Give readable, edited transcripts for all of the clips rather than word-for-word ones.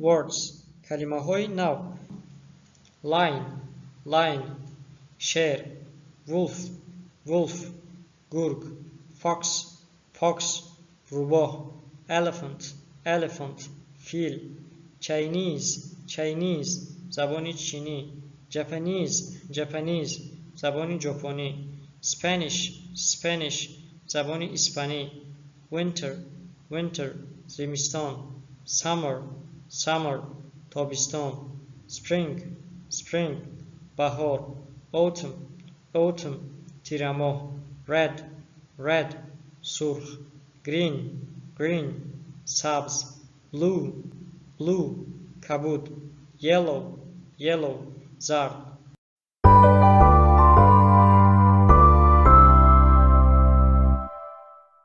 words کلمه‌های نو lion lion شیر wolf wolf گرگ fox fox روباه elephant elephant فیل Chinese Chinese زبان چینی Japanese Japanese زبان ژاپنی Spanish Spanish زبان اسپانی winter winter زمستان summer summer تابستان spring spring بهار autumn autumn تیرماه red red سرخ green green سبز blue blue کبود yellow yellow زرد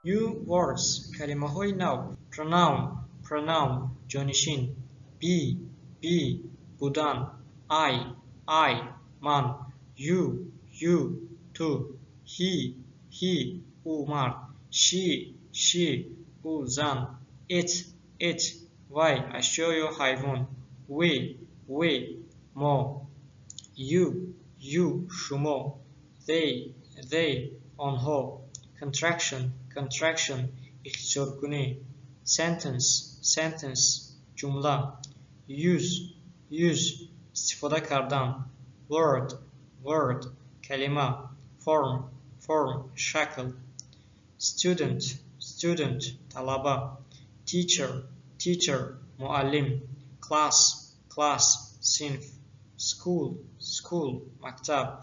new words کلمه‌های نو pronoun pronoun جانشین be be بودن I من you تو he او مرد she او زن it وی اشیا یا حیوان we ما you شما they آنها contraction اختصار کنی sentence جمله use استفاده کردن word کلمه form شکل student طلبه teacher معلم class صنف school مکتب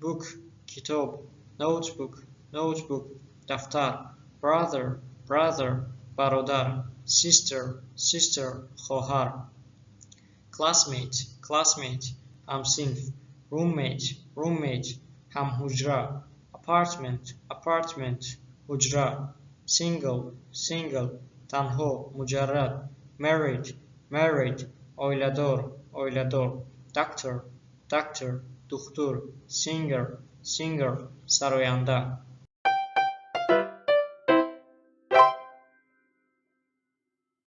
book کتاب notebook دفتر brother برادر sister خواهر classmate همصنف roommate هم حجره apartment حجره single تنها مجرد married آیله‌دار doctor دکتر singer سراینده